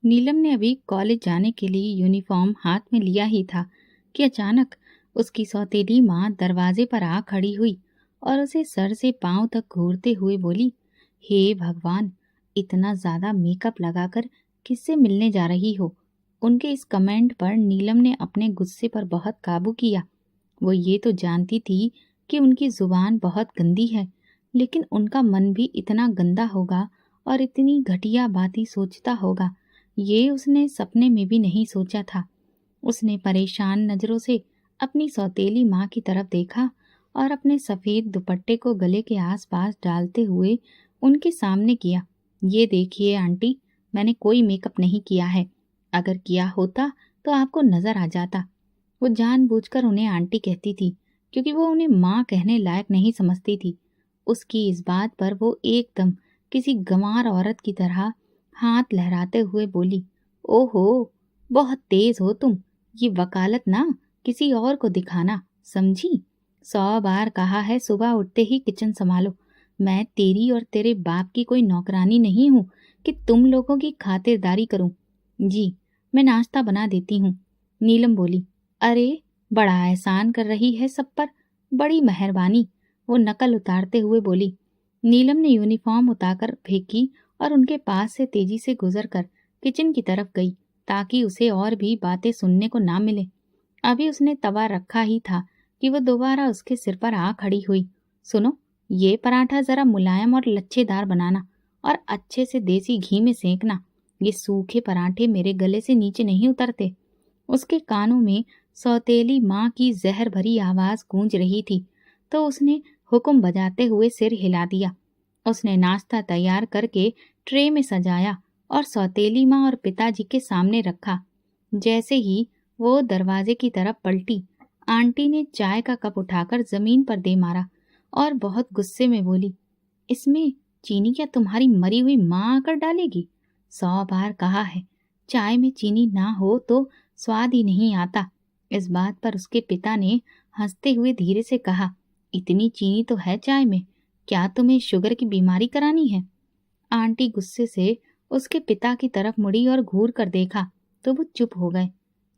नीलम ने अभी कॉलेज जाने के लिए यूनिफॉर्म हाथ में लिया ही था कि अचानक उसकी सौतेली माँ दरवाजे पर आ खड़ी हुई और उसे सर से पांव तक घूरते हुए बोली, हे भगवान, इतना ज्यादा मेकअप लगाकर किससे मिलने जा रही हो। उनके इस कमेंट पर नीलम ने अपने गुस्से पर बहुत काबू किया। वो ये तो जानती थी कि उनकी जुबान बहुत गंदी है, लेकिन उनका मन भी इतना गंदा होगा और इतनी घटिया बातें सोचता होगा, ये उसने सपने में भी नहीं सोचा था। उसने परेशान नजरों से अपनी सौतेली माँ की तरफ देखा और अपने सफेद दुपट्टे को गले के आसपास डालते हुए उनके सामने किया। ये देखिए आंटी, मैंने कोई मेकअप नहीं किया है। अगर किया होता तो आपको नजर आ जाता। वो जानबूझकर उन्हें आंटी कहती थी क्योंकि वो उन्हें माँ कहने लायक नहीं समझती थी। उसकी इस बात पर वो एकदम किसी गंवार औरत की तरह हाथ लहराते हुए बोली, ओहो, बहुत तेज हो तुम। ये वकालत ना किसी और को दिखाना, समझी? 100 बार कहा है सुबह उठते ही किचन संभालो। मैं तेरी और तेरे बाप की कोई नौकरानी नहीं हूँ कि तुम लोगों की खातिरदारी करूं। जी, मैं नाश्ता बना देती हूँ। नीलम बोली, अरे, बड़ा एहसान कर रही है सब पर, बड़ी मेहरबानी। वो नकल उतारते हुए बोली। नीलम ने यूनिफॉर्म उतारकर फेंकी और उनके पास से तेजी से गुजरकर किचन की तरफ गई ताकि उसे और भी बातें सुनने को ना मिले। अभी उसने तवा रखा ही था कि वो दोबारा उसके सिर पर आ खड़ी हुई। सुनो, ये पराठा जरा मुलायम और लच्छेदार बनाना और अच्छे से देसी घी में सेंकना। ये सूखे पराठे मेरे गले से नीचे नहीं उतरते। उसके कानों में सौतेली माँ की जहर भरी आवाज गूंज रही थी, तो उसने हुक्म बजाते हुए सिर हिला दिया। उसने नाश्ता तैयार करके ट्रे में सजाया और सौतेली माँ और पिताजी के सामने रखा। जैसे ही वो दरवाजे की तरफ पलटी, आंटी ने चाय का कप उठाकर जमीन पर दे मारा और बहुत गुस्से में बोली, इसमें चीनी क्या तुम्हारी मरी हुई माँ आकर डालेगी? 100 बार कहा है, चाय में चीनी ना हो तो स्वाद ही नहीं आता। इस बात पर उसके पिता ने हंसते हुए धीरे से कहा, इतनी चीनी तो है चाय में, क्या तुम्हें शुगर की बीमारी करानी है? आंटी गुस्से से उसके पिता की तरफ मुड़ी और घूर कर देखा तो वो चुप हो गए।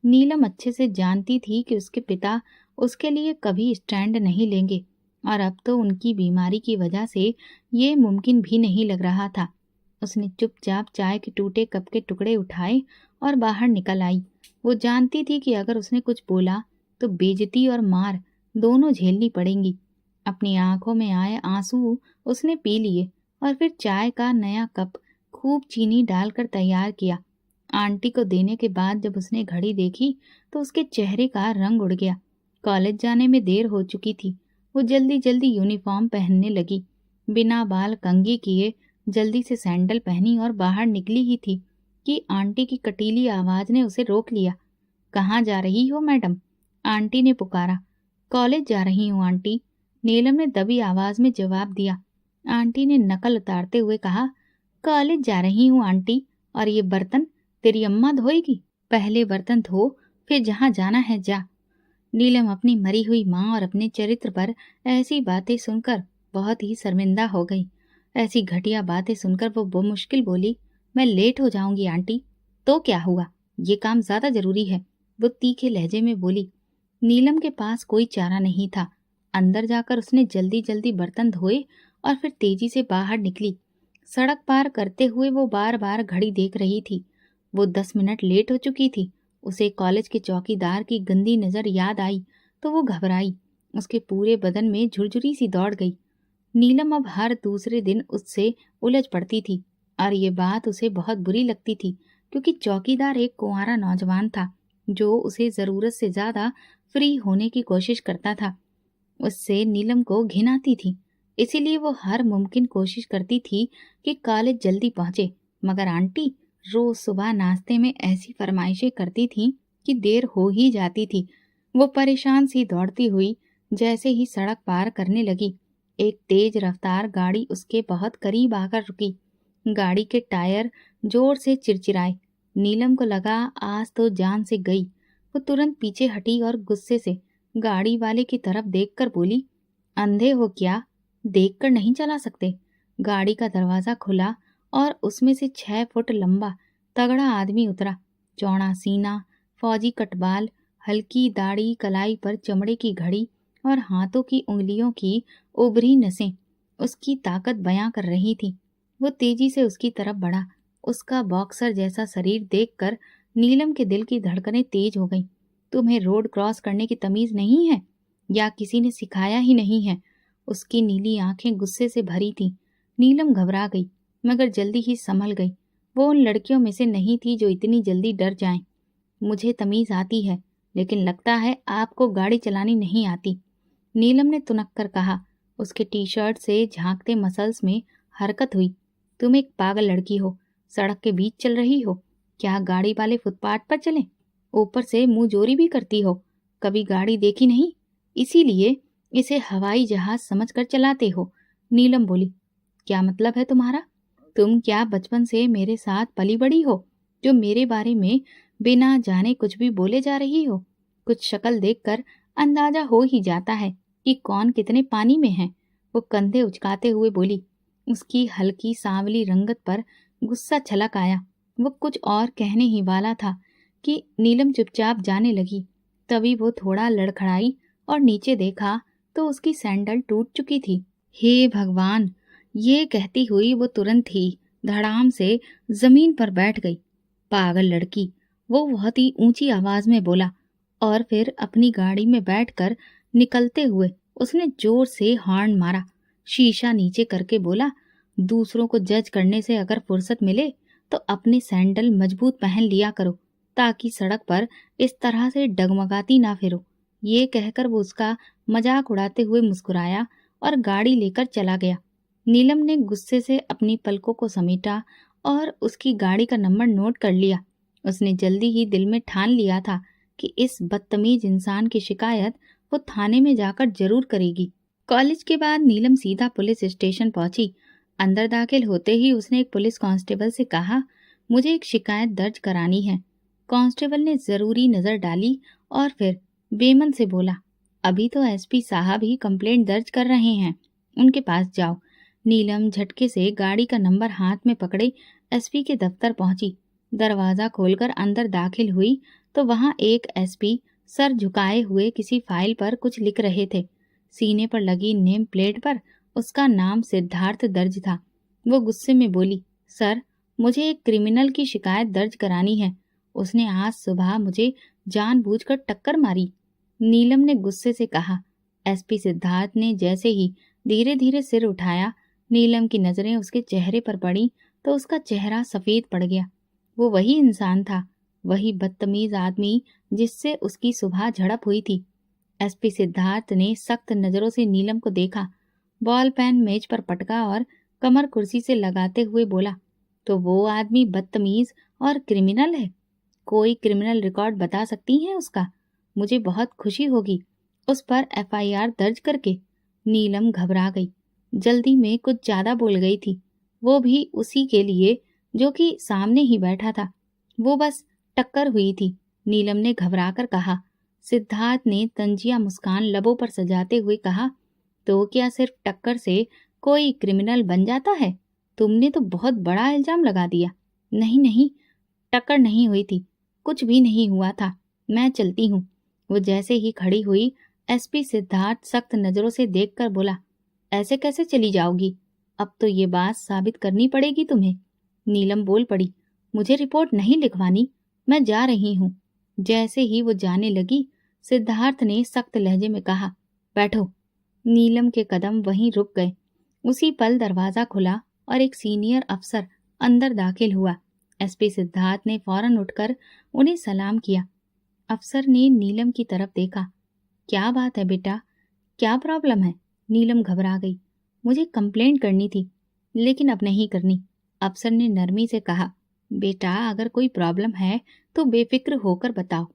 नीलम अच्छे से जानती थी कि उसके पिता उसके लिए कभी स्टैंड नहीं लेंगे और अब तो उनकी बीमारी की वजह से ये मुमकिन भी नहीं लग रहा था। उसने चुपचाप चाय के टूटे कप के टुकड़े उठाए और बाहर निकल आई। वो जानती थी कि अगर उसने कुछ बोला तो बेइज्जती और मार दोनों झेलनी पड़ेंगी। अपनी आंखों में आए आंसू उसने पी लिए और फिर चाय का नया कप खूब चीनी डालकर तैयार किया। आंटी को देने के बाद जब उसने घड़ी देखी तो उसके चेहरे का रंग उड़ गया। कॉलेज जाने में देर हो चुकी थी। वो जल्दी जल्दी यूनिफॉर्म पहनने लगी। बिना बाल कंघी किए जल्दी से सैंडल पहनी और बाहर निकली ही थी कि आंटी की कटीली आवाज ने उसे रोक लिया। कहाँ जा रही हो मैडम? आंटी ने पुकारा। कॉलेज जा रही हूँ आंटी, नीलम ने दबी आवाज में जवाब दिया। आंटी ने नकल उतारते हुए कहा, कॉलेज जा रही हूँ आंटी, और ये बर्तन तेरी अम्मा धोएगी। पहले बर्तन धो, फिर जहाँ जाना है जा। नीलम अपनी मरी हुई माँ और अपने चरित्र पर ऐसी बातें सुनकर बहुत ही शर्मिंदा हो गई। ऐसी घटिया बातें सुनकर वो मुश्किल बोली, मैं लेट हो जाऊंगी आंटी। तो क्या हुआ, ये काम ज्यादा जरूरी है, वो तीखे लहजे में बोली। नीलम के पास कोई चारा नहीं था। अंदर जाकर उसने जल्दी जल्दी बर्तन धोए और फिर तेजी से बाहर निकली। सड़क पार करते हुए वो बार बार घड़ी देख रही थी। वो 10 मिनट लेट हो चुकी थी। उसे कॉलेज के चौकीदार की गंदी नजर याद आई तो वो घबराई। उसके पूरे बदन में झुरझुरी सी दौड़ गई। नीलम अब हर दूसरे दिन उससे उलझ पड़ती थी और ये बात उसे बहुत बुरी लगती थी क्योंकि चौकीदार एक कुंवारा नौजवान था जो उसे जरूरत से ज्यादा फ्री होने की कोशिश करता था। उससे नीलम को घिन आती थी, इसीलिए वो हर मुमकिन कोशिश करती थी कि कॉलेज जल्दी पहुंचे। मगर आंटी रोज सुबह नाश्ते में ऐसी फरमाइशें करती थी कि देर हो ही जाती थी। वो परेशान सी दौड़ती हुई जैसे ही सड़क पार करने लगी, एक तेज रफ्तार गाड़ी उसके बहुत करीब आकर रुकी। गाड़ी के टायर जोर से चिरचिराए। नीलम को लगा आज तो जान से गई। वो तुरंत पीछे हटी और गुस्से से गाड़ी वाले की तरफ देखकर बोली, अंधे हो क्या? देखकर नहीं चला सकते? गाड़ी का दरवाजा खुला और उसमें से 6 फुट लंबा तगड़ा आदमी उतरा। चौड़ा सीना, फौजी कटबाल, हल्की दाढ़ी, कलाई पर चमड़े की घड़ी और हाथों की उंगलियों की उभरी नसें उसकी ताकत बयां कर रही थी। वो तेजी से उसकी तरफ बढ़ा। उसका बॉक्सर जैसा शरीर देखकर नीलम के दिल की धड़कनें तेज हो गईं। तुम्हें रोड क्रॉस करने की तमीज नहीं है या किसी ने सिखाया ही नहीं है? उसकी नीली आंखें गुस्से से भरी थीं। नीलम घबरा गई, मगर जल्दी ही संभल गई। वो उन लड़कियों में से नहीं थी जो इतनी जल्दी डर जाएं। मुझे तमीज आती है, लेकिन लगता है आपको गाड़ी चलानी नहीं आती, नीलम ने तुनक कर कहा। उसके टी शर्ट से झांकते मसल्स में हरकत हुई। तुम एक पागल लड़की हो, सड़क के बीच चल रही हो। क्या गाड़ी वाले फुटपाथ पर चले? ऊपर से मुंह जोरी भी करती हो। कभी गाड़ी देखी नहीं, इसीलिए इसे हवाई जहाज समझकर चलाते हो। नीलम बोली। क्या मतलब है तुम्हारा? तुम क्या बचपन से मेरे साथ पली बड़ी हो, जो मेरे बारे में बिना जाने कुछ भी बोले जा रही हो? कुछ शक्ल देखकर अंदाजा हो ही जाता है कि कौन कितने पानी में है। वो कंधे उचकाते हुए बोली। उसकी हल्की सांवली रंगत पर गुस्सा छलक आया। वो कुछ और कहने ही वाला था कि नीलम चुपचाप जाने लगी। तभी वो थोड़ा लड़खड़ाई और नीचे देखा तो उसकी सैंडल टूट चुकी थी। हे भगवान! ये कहती हुई वो तुरंत ही धड़ाम से जमीन पर बैठ गई। पागल लड़की, वो बहुत ही ऊंची आवाज में बोला। और फिर अपनी गाड़ी में बैठकर निकलते हुए उसने जोर से हॉर्न मारा। शीशा नीचे करके बोला, दूसरों को जज करने से अगर फुर्सत मिले तो अपने सैंडल मजबूत पहन लिया करो, ताकि सड़क पर इस तरह से डगमगाती ना फिरो। ये कहकर वो उसका मजाक उड़ाते हुए मुस्कुराया और गाड़ी लेकर चला गया। नीलम ने गुस्से से अपनी पलकों को समेटा और उसकी गाड़ी का नंबर नोट कर लिया। उसने जल्दी ही दिल में ठान लिया था कि इस बदतमीज इंसान की शिकायत वो थाने में जाकर जरूर करेगी। कॉलेज के बाद नीलम सीधा पुलिस स्टेशन पहुंची। अंदर दाखिल होते ही उसने एक पुलिस कांस्टेबल से कहा, मुझे एक शिकायत दर्ज करानी है। कांस्टेबल ने जरूरी नजर डाली और फिर बेमन से बोला, अभी तो एसपी साहब ही कंप्लेंट दर्ज कर रहे हैं, उनके पास जाओ। नीलम झटके से गाड़ी का नंबर हाथ में पकड़े एसपी के दफ्तर पहुंची। दरवाजा खोलकर अंदर दाखिल हुई तो वहां एक एसपी सर झुकाए हुए किसी फाइल पर कुछ लिख रहे थे। सीने पर लगी नेम प्लेट पर उसका नाम सिद्धार्थ दर्ज था। वो गुस्से में बोली, सर, मुझे एक क्रिमिनल की शिकायत दर्ज करानी है। उसने आज सुबह मुझे जानबूझकर टक्कर मारी। नीलम ने गुस्से से कहा। एसपी सिद्धार्थ ने जैसे ही धीरे धीरे सिर उठाया, नीलम की नजरें उसके चेहरे पर पड़ी तो उसका चेहरा सफेद पड़ गया। वो वही इंसान था, वही बदतमीज आदमी जिससे उसकी सुबह झड़प हुई थी। एसपी सिद्धार्थ ने सख्त नजरों से नीलम को देखा, बॉल पेन मेज पर पटका और कमर कुर्सी से लगाते हुए बोला, तो वो आदमी बदतमीज और क्रिमिनल है? कोई क्रिमिनल रिकॉर्ड बता सकती हैं उसका? मुझे बहुत खुशी होगी उस पर एफआईआर दर्ज करके। नीलम घबरा गई, जल्दी में कुछ ज्यादा बोल गई थी, वो भी उसी के लिए जो कि सामने ही बैठा था। वो बस टक्कर हुई थी, नीलम ने घबराकर कहा। सिद्धार्थ ने तंजिया मुस्कान लबों पर सजाते हुए कहा, तो क्या सिर्फ टक्कर से कोई क्रिमिनल बन जाता है? तुमने तो बहुत बड़ा इल्जाम लगा दिया। नहीं नहीं, टक्कर नहीं हुई थी, कुछ भी नहीं हुआ था, मैं चलती हूँ। वो जैसे ही खड़ी हुई, एसपी सिद्धार्थ सख्त नजरों से देखकर बोला, ऐसे कैसे चली जाओगी? अब तो ये बात साबित करनी पड़ेगी तुम्हें। नीलम बोल पड़ी, मुझे रिपोर्ट नहीं लिखवानी, मैं जा रही हूँ। जैसे ही वो जाने लगी, सिद्धार्थ ने सख्त लहजे में कहा, बैठो। नीलम के कदम वहीं रुक गए। उसी पल दरवाजा खुला और एक सीनियर अफसर अंदर दाखिल हुआ। एसपी सिद्धार्थ ने फौरन उठकर उन्हें सलाम किया। अफसर ने नीलम की तरफ देखा। क्या बात है बेटा, क्या प्रॉब्लम है? नीलम घबरा गई। मुझे कंप्लेंट करनी थी, लेकिन अब नहीं करनी, अफसर ने नरमी से कहा। बेटा, अगर कोई प्रॉब्लम है तो बेफिक्र होकर बताओ।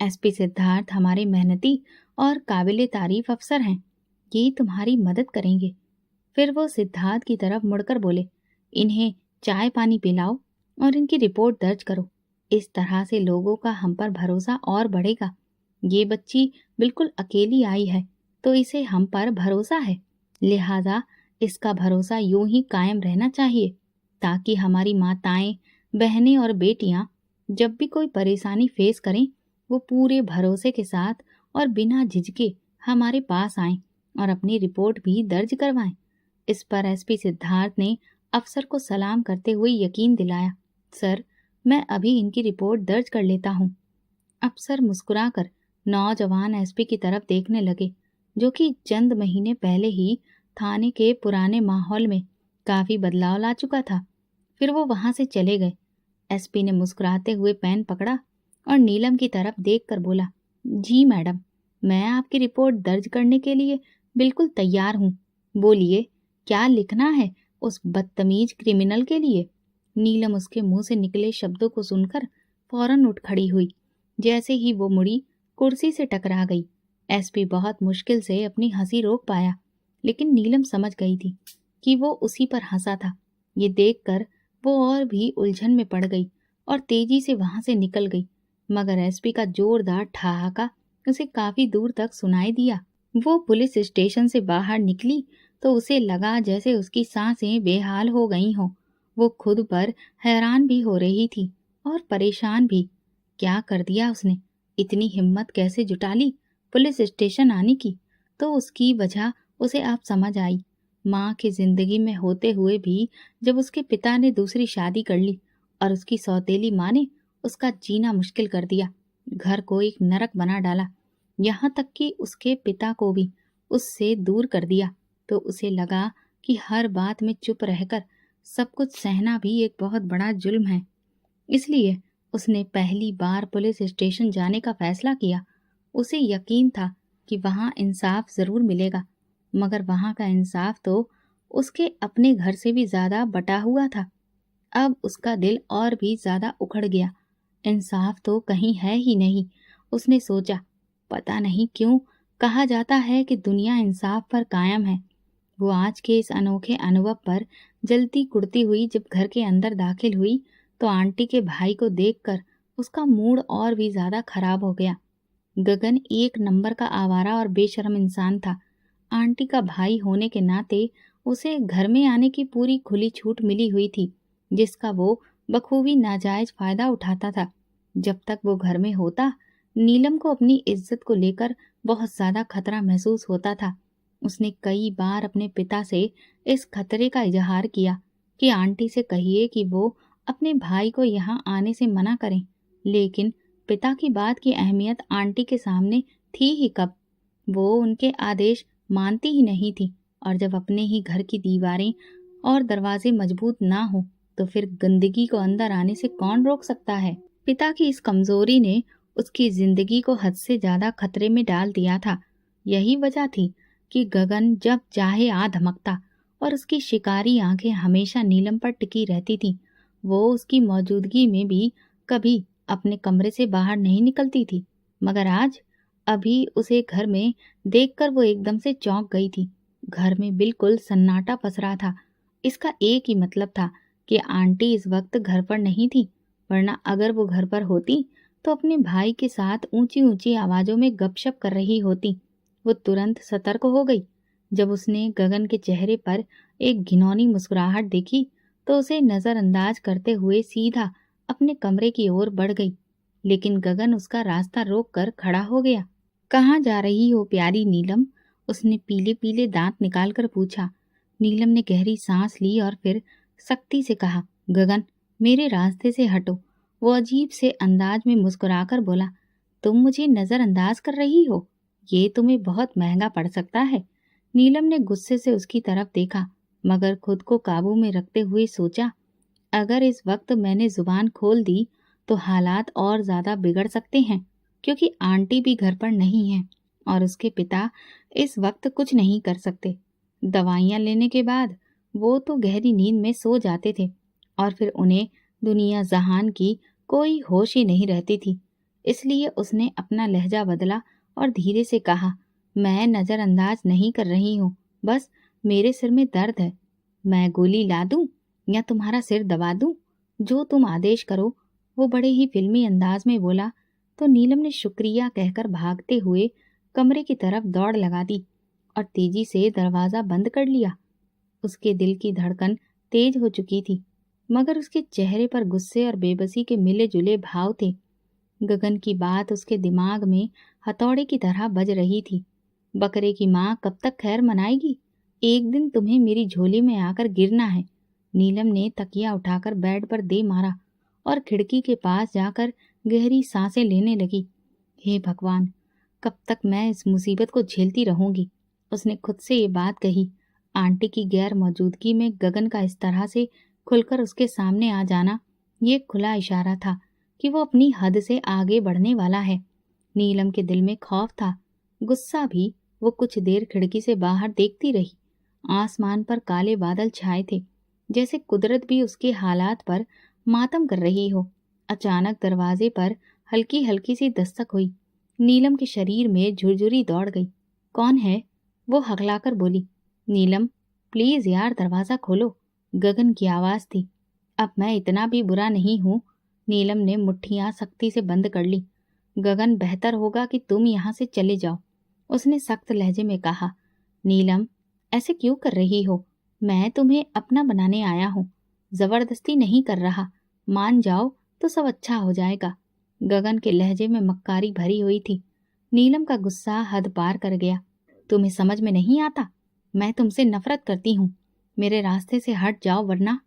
एसपी सिद्धार्थ हमारे मेहनती और काबिले तारीफ अफसर हैं, ये तुम्हारी मदद करेंगे। फिर वो सिद्धार्थ की तरफ मुड़कर बोले, इन्हें चाय पानी पिलाओ और इनकी रिपोर्ट दर्ज करो। इस तरह से लोगों का हम पर भरोसा और बढ़ेगा। ये बच्ची बिल्कुल अकेली आई है तो इसे हम पर भरोसा है, लिहाजा इसका भरोसा यूं ही कायम रहना चाहिए, ताकि हमारी माताएं बहनें और बेटियां जब भी कोई परेशानी फेस करें, वो पूरे भरोसे के साथ और बिना झिझके हमारे पास आएं और अपनी रिपोर्ट भी दर्ज करवाएं। इस पर एसपी सिद्धार्थ ने अफसर को सलाम करते हुए यकीन दिलाया, सर, मैं अभी इनकी रिपोर्ट दर्ज कर लेता हूँ। अफसर मुस्कुराकर नौजवान एसपी की तरफ देखने लगे, जो कि चंद महीने पहले ही थाने के पुराने माहौल में काफी बदलाव ला चुका था। फिर वो वहां से चले गए। एसपी ने मुस्कुराते हुए पेन पकड़ा और नीलम की तरफ देखकर बोला, जी मैडम, मैं आपकी रिपोर्ट दर्ज करने के लिए बिल्कुल तैयार हूँ। बोलिए, क्या लिखना है उस बदतमीज क्रिमिनल के लिए? नीलम उसके मुंह से निकले शब्दों को सुनकर फौरन उठ खड़ी हुई। जैसे ही वो मुड़ी, कुर्सी से टकरा गई। एसपी बहुत मुश्किल से अपनी हंसी रोक पाया, लेकिन नीलम समझ गई थी कि वो उसी पर हंसा था। ये देखकर वो और भी उलझन में पड़ गई और तेजी से वहां से निकल गई, मगर एसपी का जोरदार ठहाका उसे काफी दूर तक सुनाई दिया। वो पुलिस स्टेशन से बाहर निकली तो उसे लगा जैसे उसकी सांसें बेहाल हो गई हों। वो खुद पर हैरान भी हो रही थी और परेशान भी। क्या कर दिया उसने? इतनी हिम्मत कैसे जुटा ली पुलिस स्टेशन आने की? तो उसकी वजह उसे अब समझ आई। माँ की जिंदगी में होते हुए भी जब उसके पिता ने दूसरी शादी कर ली और उसकी सौतेली माँ ने उसका जीना मुश्किल कर दिया, घर को एक नरक बना डाला, यहाँ तक कि उसके पिता को भी उससे दूर कर दिया, तो उसे लगा कि हर बात में चुप रहकर सब कुछ सहना भी एक बहुत बड़ा जुल्म है। इसलिए उसने पहली बार पुलिस स्टेशन जाने का फैसला किया। उसे यकीन था कि वहां इंसाफ जरूर मिलेगा, मगर वहां का इंसाफ तो उसके अपने घर से भी ज्यादा बटा हुआ था। अब उसका दिल और भी ज्यादा उखड़ गया। इंसाफ तो कहीं है ही नहीं। उसने सोचा, पता नहीं क्यों कहा जाता है कि दुनिया इंसाफ पर कायम है। वो आज के इस अनोखे अनुभव पर जलती कुड़ती हुई जब घर के अंदर दाखिल हुई, तो आंटी के भाई को देखकर उसका मूड और भी ज्यादा खराब हो गया। गगन एक नंबर का आवारा और बेशर्म इंसान था। आंटी का भाई होने के नाते उसे घर में आने की पूरी खुली छूट मिली हुई थी, जिसका वो बखूबी नाजायज फायदा उठाता था। जब तक वो घर में होता, नीलम को अपनी इज्जत को लेकर बहुत ज्यादा खतरा महसूस होता था। उसने कई बार अपने पिता से इस खतरे का इजहार किया कि आंटी से कहिए कि वो अपने भाई को यहाँ आने से मना करें, लेकिन पिता की बात की अहमियत आंटी के सामने थी ही कब। वो उनके आदेश मानती ही नहीं थी, और जब अपने ही घर की दीवारें और दरवाजे मजबूत ना हो तो फिर गंदगी को अंदर आने से कौन रोक सकता है। पिता की इस कमजोरी ने उसकी जिंदगी को हद से ज्यादा खतरे में डाल दिया था। यही वजह थी कि गगन जब चाहे आ धमकता और उसकी शिकारी आंखें हमेशा नीलम पर टिकी रहती थी। वो उसकी मौजूदगी में भी कभी अपने कमरे से बाहर नहीं निकलती थी, मगर आज अभी उसे घर में देखकर वो एकदम से चौंक गई थी। घर में बिल्कुल सन्नाटा पसरा था। इसका एक ही मतलब था कि आंटी इस वक्त घर पर नहीं थी, वरना अगर वो घर पर होती तो अपने भाई के साथ ऊंची ऊंची आवाजों में गपशप कर रही होती। वो तुरंत सतर्क हो गई। जब उसने गगन के चेहरे पर एक घिनौनी मुस्कुराहट देखी तो उसे नजरअंदाज करते हुए सीधा अपने कमरे की ओर बढ़ गई, लेकिन गगन उसका रास्ता रोक कर खड़ा हो गया। कहाँ जा रही हो प्यारी नीलम? उसने पीले पीले दांत निकालकर पूछा। नीलम ने गहरी सांस ली और फिर सख्ती से कहा, गगन, मेरे रास्ते से हटो। वो अजीब से अंदाज में मुस्कुराकर बोला, तुम मुझे नजरअंदाज कर रही हो? ये तुम्हें बहुत महंगा पड़ सकता है। नीलम ने गुस्से से उसकी तरफ देखा, मगर खुद को काबू में रखते हुए सोचा, अगर इस वक्त मैंने जुबान खोल दी तो हालात और ज्यादा बिगड़ सकते हैं, क्योंकि आंटी भी घर पर नहीं है और उसके पिता इस वक्त कुछ नहीं कर सकते। दवाइयाँ लेने के बाद वो तो गहरी नींद में सो जाते थे और फिर उन्हें दुनिया जहान की कोई होश ही नहीं रहती थी। इसलिए उसने अपना लहजा बदला और धीरे से कहा, मैं नजरअंदाज नहीं कर रही हूँ, बस मेरे सिर में दर्द है। मैं गोली ला दूं या तुम्हारा सिर दबा दूं? जो तुम आदेश करो। वो बड़े ही फिल्मी अंदाज में बोला, तो नीलम ने शुक्रिया कहकर भागते हुए कमरे की तरफ दौड़ लगा दी और तेजी से दरवाजा बंद कर लिया। उसके दिल की धड़कन तेज हो चुकी थी। मगर उसके चेहरे पर गुस्से और बेबसी के मिले जुले भाव थे। गगन की बात उसके दिमाग में हथौड़े की तरह बज रही थी। बकरे की माँ कब तक खैर मनाएगी? एक दिन तुम्हें मेरी झोली में आकर गिरना है। नीलम ने तकिया उठाकर बेड पर दे मारा और खिड़की के पास जाकर गहरी सांसें लेने लगी। हे भगवान, कब तक मैं इस मुसीबत को झेलती रहूंगी? उसने खुद से ये बात कही। आंटी की गैर मौजूदगी में गगन का इस तरह से खुलकर उसके सामने आ जाना ये खुला इशारा था कि वो अपनी हद से आगे बढ़ने वाला है। नीलम के दिल में खौफ था, गुस्सा भी। वो कुछ देर खिड़की से बाहर देखती रही। आसमान पर काले बादल छाए थे, जैसे कुदरत भी उसके हालात पर मातम कर रही हो। अचानक दरवाजे पर हल्की हल्की सी दस्तक हुई। नीलम के शरीर में झुरझुरी दौड़ गई। कौन है? वो हकलाकर बोली। नीलम, प्लीज यार दरवाजा खोलो। गगन की आवाज थी। अब मैं इतना भी बुरा नहीं हूँ। नीलम ने मुट्ठियां सख्ती से बंद कर ली। गगन, बेहतर होगा कि तुम यहाँ से चले जाओ, उसने सख्त लहजे में कहा। नीलम, ऐसे क्यों कर रही हो? मैं तुम्हें अपना बनाने आया हूँ, जबरदस्ती नहीं कर रहा। मान जाओ तो सब अच्छा हो जाएगा। गगन के लहजे में मक्कारी भरी हुई थी। नीलम का गुस्सा हद पार कर गया। तुम्हें समझ में नहीं आता? मैं तुमसे नफरत करती हूँ। मेरे रास्ते से हट जाओ वरना।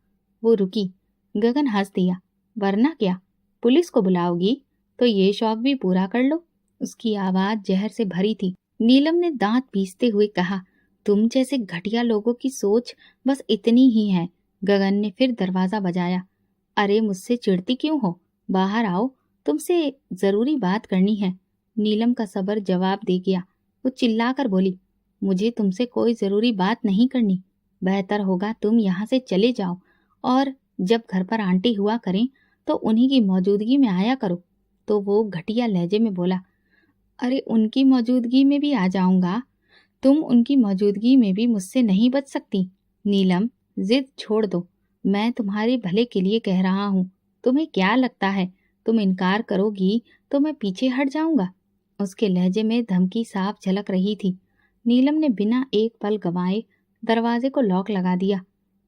वो रुकी। गगन हंस दिया। वरना क्या? पुलिस को बुलाओगी? तो ये शौक भी पूरा कर लो। उसकी आवाज जहर से भरी थी। नीलम ने दांत पीसते हुए कहा, तुम जैसे घटिया लोगों की सोच बस इतनी ही है। गगन ने फिर दरवाजा बजाया। अरे मुझसे चिढ़ती क्यों हो? बाहर आओ, तुमसे जरूरी बात करनी है। नीलम का सब्र जवाब दे गया। वो चिल्लाकर बोली, मुझे तुमसे कोई जरूरी बात नहीं करनी। बेहतर होगा तुम यहाँ से चले जाओ और जब घर पर आंटी हुआ करें तो उन्हीं की मौजूदगी में आया करो। तो वो घटिया लहजे में बोला, अरे उनकी मौजूदगी में भी आ जाऊंगा। तुम उनकी मौजूदगी में भी मुझसे नहीं बच सकती। नीलम, जिद छोड़ दो। मैं तुम्हारे भले के लिए कह रहा हूँ। तुम्हें क्या लगता है तुम इनकार करोगी तो मैं पीछे हट जाऊंगा? उसके लहजे में धमकी साफ झलक रही थी। नीलम ने बिना एक पल गंवाए दरवाजे को लॉक लगा दिया।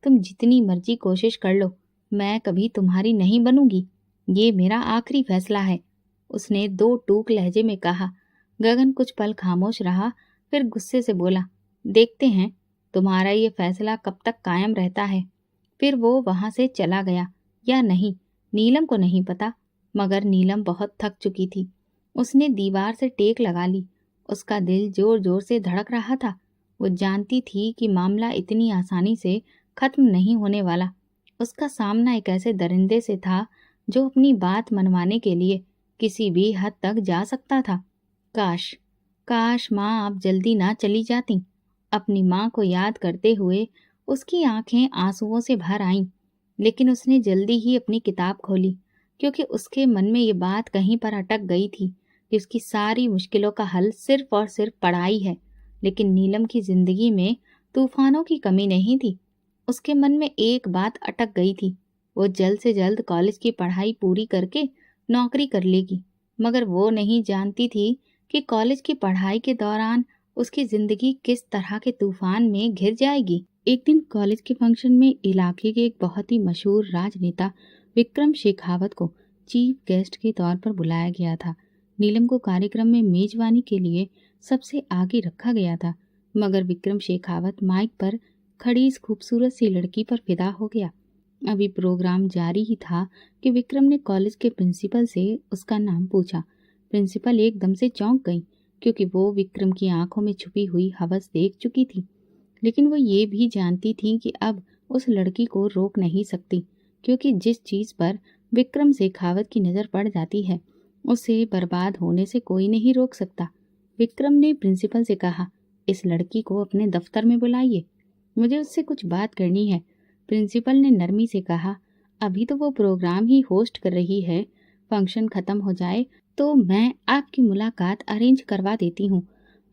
तुम जितनी मर्जी कोशिश कर लो, मैं कभी तुम्हारी नहीं बनूंगी। ये मेरा आखिरी फैसला है, उसने दो टूक लहजे में कहा। गगन कुछ पल खामोश रहा, फिर गुस्से से बोला, देखते हैं तुम्हारा ये फैसला कब तक कायम रहता है। फिर वो वहां से चला गया या नहीं, नीलम को नहीं पता, मगर नीलम बहुत थक चुकी थी। उसने दीवार से टेक लगा ली। उसका दिल जोर जोर से धड़क रहा था। वो जानती थी कि मामला इतनी आसानी से खत्म नहीं होने वाला। उसका सामना एक ऐसे दरिंदे से था जो अपनी बात मनवाने के लिए किसी भी हद तक जा सकता था। काश काश माँ आप जल्दी ना चली जाती। अपनी माँ को याद करते हुए उसकी आंखें आंसुओं से भर आईं। लेकिन उसने जल्दी ही अपनी किताब खोली, क्योंकि उसके मन में ये बात कहीं पर अटक गई थी कि उसकी सारी मुश्किलों का हल सिर्फ और सिर्फ पढ़ाई है। लेकिन नीलम की जिंदगी में तूफानों की कमी नहीं थी। उसके मन में एक बात अटक गई थी, वो जल्द से जल्द कॉलेज की पढ़ाई पूरी करके नौकरी कर लेगी। मगर वो नहीं जानती थी कि कॉलेज की पढ़ाई के दौरान उसकी जिंदगी किस तरह के तूफान में घिर जाएगी। एक दिन कॉलेज के फंक्शन में इलाके के एक बहुत ही मशहूर राजनेता विक्रम शेखावत को चीफ गेस्ट के तौर पर बुलाया गया था। नीलम को कार्यक्रम में मेजबानी के लिए सबसे आगे रखा गया था, मगर विक्रम शेखावत माइक पर खड़ी इस खूबसूरत सी लड़की पर फिदा हो गया। अभी प्रोग्राम जारी ही था कि विक्रम ने कॉलेज के प्रिंसिपल से उसका नाम पूछा। प्रिंसिपल एकदम से चौंक गई, क्योंकि वो विक्रम की आंखों में छुपी हुई हवस देख चुकी थी। लेकिन वो ये भी जानती थी कि अब उस लड़की को रोक नहीं सकती, क्योंकि जिस चीज पर विक्रम शेखावत की नजर पड़ जाती है उसे बर्बाद होने से कोई नहीं रोक सकता। विक्रम ने प्रिंसिपल से कहा, इस लड़की को अपने दफ्तर में बुलाइए, मुझे उससे कुछ बात करनी है। प्रिंसिपल ने नरमी से कहा, अभी तो वो प्रोग्राम ही होस्ट कर रही है, फंक्शन खत्म हो जाए तो मैं आपकी मुलाकात अरेंज करवा देती हूँ।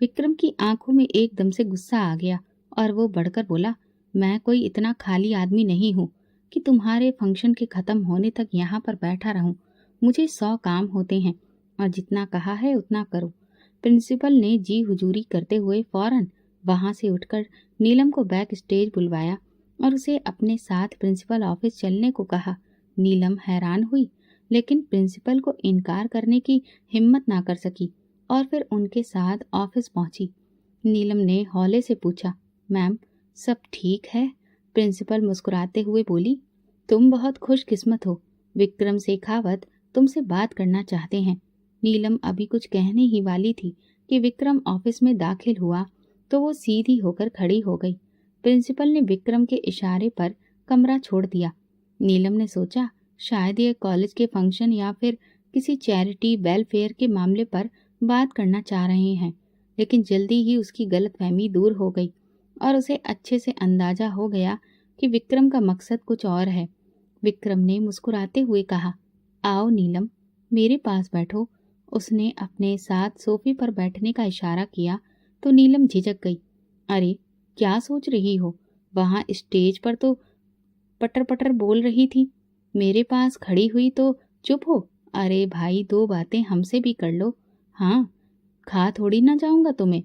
विक्रम की आंखों में एकदम से गुस्सा आ गया और वो बढ़कर बोला, मैं कोई इतना खाली आदमी नहीं हूँ कि तुम्हारे फंक्शन के खत्म होने तक यहाँ पर बैठा रहूं। मुझे 100 काम होते हैं और जितना कहा है उतना करो। प्रिंसिपल ने जी हुजूरी करते हुए फौरन वहां से उठकर नीलम को बैक स्टेज बुलवाया और उसे अपने साथ प्रिंसिपल ऑफिस चलने को कहा। नीलम हैरान हुई, लेकिन प्रिंसिपल को इनकार करने की हिम्मत ना कर सकी और फिर उनके साथ ऑफिस पहुंची। नीलम ने हौले से पूछा, मैम सब ठीक है? प्रिंसिपल मुस्कुराते हुए बोली, तुम बहुत खुशकिस्मत हो, विक्रम शेखावत तुमसे बात करना चाहते हैं। नीलम अभी कुछ कहने ही वाली थी कि विक्रम ऑफिस में दाखिल हुआ तो वो सीधी होकर खड़ी हो गई। प्रिंसिपल ने विक्रम के इशारे पर कमरा छोड़ दिया। नीलम ने सोचा शायद ये कॉलेज के फंक्शन या फिर किसी चैरिटी वेलफेयर के मामले पर बात करना चाह रहे हैं, लेकिन जल्दी ही उसकी गलतफहमी दूर हो गई और उसे अच्छे से अंदाजा हो गया कि विक्रम का मकसद कुछ और है। विक्रम ने मुस्कुराते हुए कहा, आओ नीलम, मेरे पास बैठो। उसने अपने साथ सोफे पर बैठने का इशारा किया तो नीलम झिझक गई। अरे क्या सोच रही हो? वहां स्टेज पर तो पटर पटर बोल रही थी, मेरे पास खड़ी हुई तो चुप हो? अरे भाई, दो बातें हमसे भी कर लो। हाँ, खा थोड़ी ना जाऊंगा तुम्हें।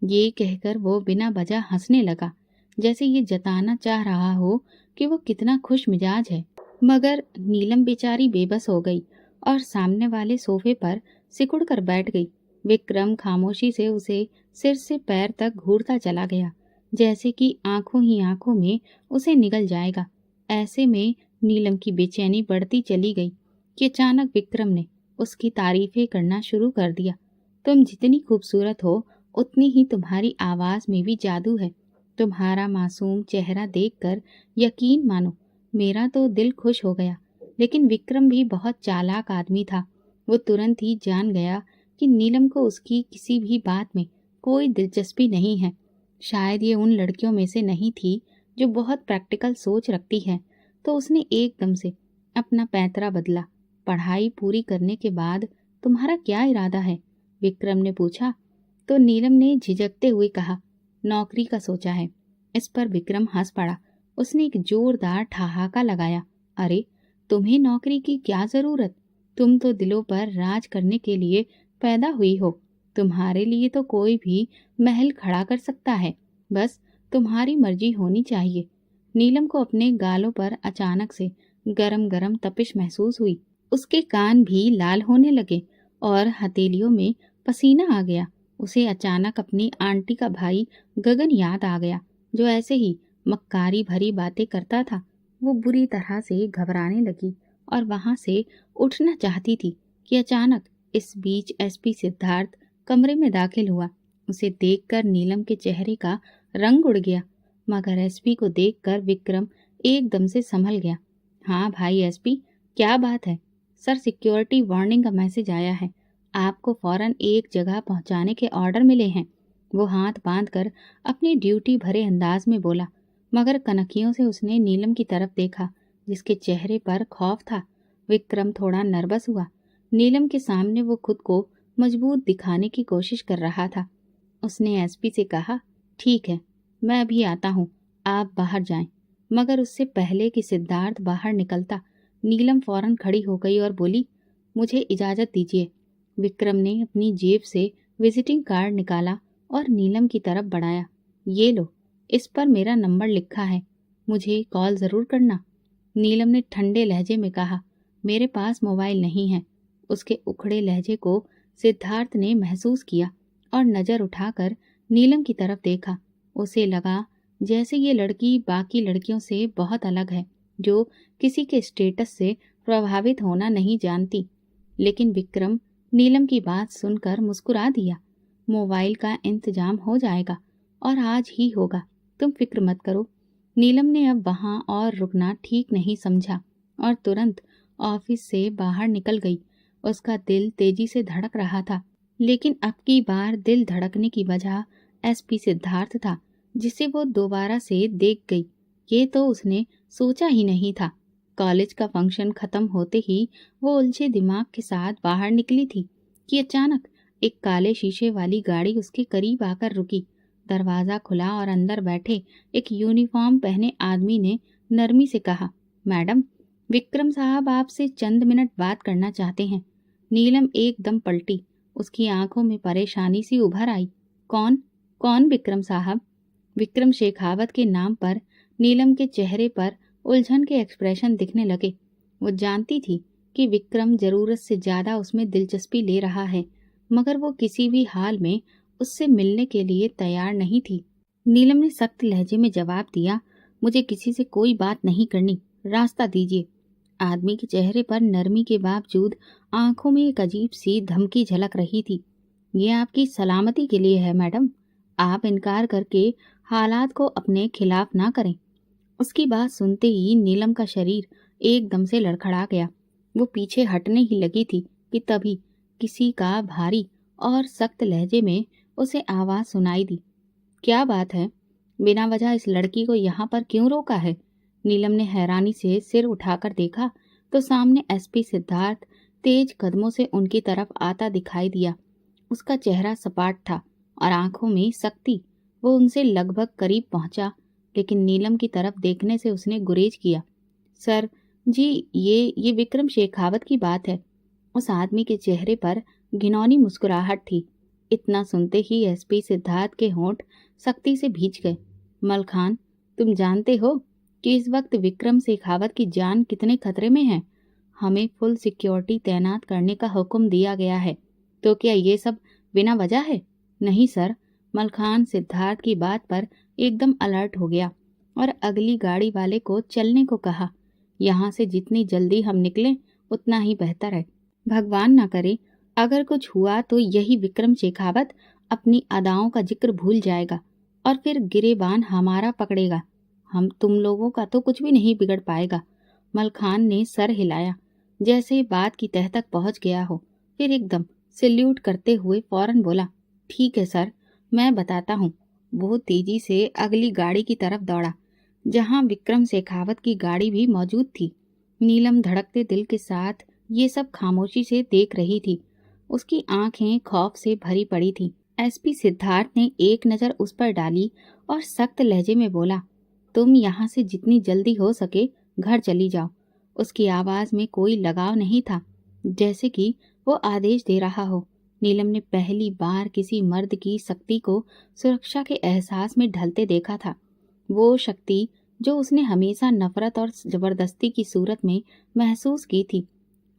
ये कहकर वो बिना वजह हंसने लगा, जैसे ये जताना चाह रहा हो कि वो कितना खुश मिजाज है। मगर नीलम बेचारी बेबस हो गई और सामने वाले सोफे पर सिकुड़ कर बैठ गई। विक्रम खामोशी से उसे सिर से पैर तक घूरता चला गया, जैसे कि आंखों ही आंखों में उसे निगल जाएगा। ऐसे में नीलम की बेचैनी बढ़ती चली गई कि अचानक विक्रम ने उसकी तारीफें करना शुरू कर दिया। तुम जितनी खूबसूरत हो उतनी ही तुम्हारी आवाज में भी जादू है। तुम्हारा मासूम चेहरा देखकर यकीन मानो मेरा तो दिल खुश हो गया। लेकिन विक्रम भी बहुत चालाक आदमी था। वो तुरंत ही जान गया कि नीलम को उसकी किसी भी बात में कोई दिलचस्पी नहीं है। शायद ये उन लड़कियों में से नहीं थी जो बहुत प्रैक्टिकल सोच रखती है। तो उसने एकदम से अपना पैंतरा बदला। पढ़ाई पूरी करने के बाद तुम्हारा क्या इरादा है? विक्रम ने पूछा। तो नीलम ने झिझकते हुए कहा, नौकरी का सोचा है। इस पर विक्रम हंस पड़ा। उसने एक जोरदार ठहाका लगाया। अरे तुम्हें नौकरी की क्या जरूरत? तुम तो दिलों पर राज करने के लिए पैदा हुई हो। तुम्हारे लिए तो कोई भी महल खड़ा कर सकता है, बस तुम्हारी मर्जी होनी चाहिए। नीलम को अपने गालों पर अचानक से गरम गरम तपिश महसूस हुई। उसके कान भी लाल होने लगे और हथेलियों में पसीना आ गया। उसे अचानक अपनी आंटी का भाई गगन याद आ गया, जो ऐसे ही मक्कारी भरी बातें करता था। वो बुरी तरह से घबराने लगी और वहां से उठना चाहती थी कि अचानक इस बीच एसपी सिद्धार्थ कमरे में दाखिल हुआ। उसे देखकर नीलम के चेहरे का रंग उड़ गया, मगर एसपी को देखकर विक्रम एकदम से संभल गया। हाँ भाई एसपी, क्या बात है? सर, सिक्योरिटी वार्निंग का मैसेज आया है। आपको फौरन एक जगह पहुंचाने के ऑर्डर मिले हैं। वो हाथ बांधकर अपनी ड्यूटी भरे अंदाज में बोला, मगर कनखियों से उसने नीलम की तरफ देखा, जिसके चेहरे पर खौफ था। विक्रम थोड़ा नर्वस हुआ। नीलम के सामने वो खुद को मजबूत दिखाने की कोशिश कर रहा था। उसने एसपी से कहा, ठीक है, मैं अभी आता हूँ, आप बाहर जाएं। मगर उससे पहले कि सिद्धार्थ बाहर निकलता, नीलम फौरन खड़ी हो गई और बोली, मुझे इजाजत दीजिए। विक्रम ने अपनी जेब से विजिटिंग कार्ड निकाला और नीलम की तरफ बढ़ाया। ये लो, इस पर मेरा नंबर लिखा है, मुझे कॉल जरूर करना। नीलम ने ठंडे लहजे में कहा, मेरे पास मोबाइल नहीं है। उसके उखड़े लहजे को सिद्धार्थ ने महसूस किया और नजर उठाकर नीलम की तरफ देखा। उसे लगा जैसे ये लड़की बाकी लड़कियों से बहुत अलग है, जो किसी के स्टेटस से प्रभावित होना नहीं जानती। लेकिन विक्रम नीलम की बात सुनकर मुस्कुरा दिया। मोबाइल का इंतजाम हो जाएगा और आज ही होगा, तुम फिक्र मत करो। नीलम ने अब वहां और रुकना ठीक नहीं समझा और तुरंत ऑफिस से बाहर निकल गई। उसका दिल तेजी से धड़क रहा था, लेकिन अब की बार दिल धड़कने की वजह एसपी सिद्धार्थ था, जिसे वो दोबारा से देख गई। ये तो उसने सोचा ही नहीं था। कॉलेज का फंक्शन खत्म होते ही वो उलझे दिमाग के साथ बाहर निकली थी कि अचानक एक काले शीशे वाली गाड़ी उसके करीब आकर रुकी। दरवाजा खुला और अंदर बैठे एक यूनिफॉर्म पहने आदमी ने नरमी से कहा, मैडम, विक्रम साहब आपसे चंद मिनट बात करना चाहते हैं। नीलम एकदम पलटी। उसकी आंखों में परेशानी सी उभर आई। कौन कौन विक्रम साहब? विक्रम शेखावत के नाम पर नीलम के चेहरे पर उलझन के एक्सप्रेशन दिखने लगे। वो जानती थी कि विक्रम जरूरत से ज्यादा उसमें दिलचस्पी ले रहा है, मगर वो किसी भी हाल में उससे मिलने के लिए तैयार नहीं थी। नीलम ने सख्त लहजे में जवाब दिया, मुझे किसी से कोई बात नहीं करनी, रास्ता दीजिए। आदमी के चेहरे पर नरमी के बावजूद आंखों में एक अजीब सी धमकी झलक रही थी। ये आपकी सलामती के लिए है मैडम, आप इनकार करके हालात को अपने खिलाफ ना करें। उसकी बात सुनते ही नीलम का शरीर एकदम से लड़खड़ा गया। वो पीछे हटने ही लगी थी कि तभी किसी का भारी और सख्त लहजे में उसे आवाज सुनाई दी। क्या बात है, बिना वजह इस लड़की को यहाँ पर क्यों रोका है? नीलम ने हैरानी से सिर उठाकर देखा तो सामने एसपी सिद्धार्थ तेज कदमों से उनकी तरफ आता दिखाई दिया। उसका चेहरा सपाट था और आंखों में सख्ती। वो उनसे लगभग करीब पहुंचा, लेकिन नीलम की तरफ देखने से उसने गुरेज किया। सर जी, ये विक्रम शेखावत की बात है। उस आदमी के चेहरे पर घिनौनी मुस्कुराहट थी। इतना सुनते ही एसपी सिद्धार्थ के होंठ सख्ती से भींच गए। मलखान, तुम जानते हो कि इस वक्त विक्रम शेखावत की जान कितने खतरे में है। हमें फुल सिक्योरिटी तैनात करने का हुक्म दिया गया है, तो क्या ये सब बिना वजह है? नहीं सर। मलखान सिद्धार्थ की बात पर एकदम अलर्ट हो गया और अगली गाड़ी वाले को चलने को कहा। यहाँ से जितनी जल्दी हम निकलें उतना ही बेहतर है। भगवान ना करे अगर कुछ हुआ तो यही विक्रम शेखावत अपनी अदाओं का जिक्र भूल जाएगा और फिर गिरेबान हमारा पकड़ेगा। हम तुम लोगों का तो कुछ भी नहीं बिगड़ पाएगा। मलखान ने सर हिलाया जैसे बात की तह तक पहुंच गया हो, फिर एकदम सैल्यूट करते हुए फौरन बोला, ठीक है सर, मैं बताता हूँ। वो तेजी से अगली गाड़ी की तरफ दौड़ा जहां विक्रम शेखावत की गाड़ी भी मौजूद थी। नीलम धड़कते दिल के साथ ये सब खामोशी से देख रही थी। उसकी आंखें खौफ से भरी पड़ी थी। एसपी सिद्धार्थ ने एक नजर उस पर डाली और सख्त लहजे में बोला, तुम यहाँ से जितनी जल्दी हो सके घर चली जाओ। उसकी आवाज में कोई लगाव नहीं था, जैसे कि वो आदेश दे रहा हो। नीलम ने पहली बार किसी मर्द की शक्ति को सुरक्षा के एहसास में ढलते देखा था। वो शक्ति जो उसने हमेशा नफरत और जबरदस्ती की सूरत में महसूस की थी,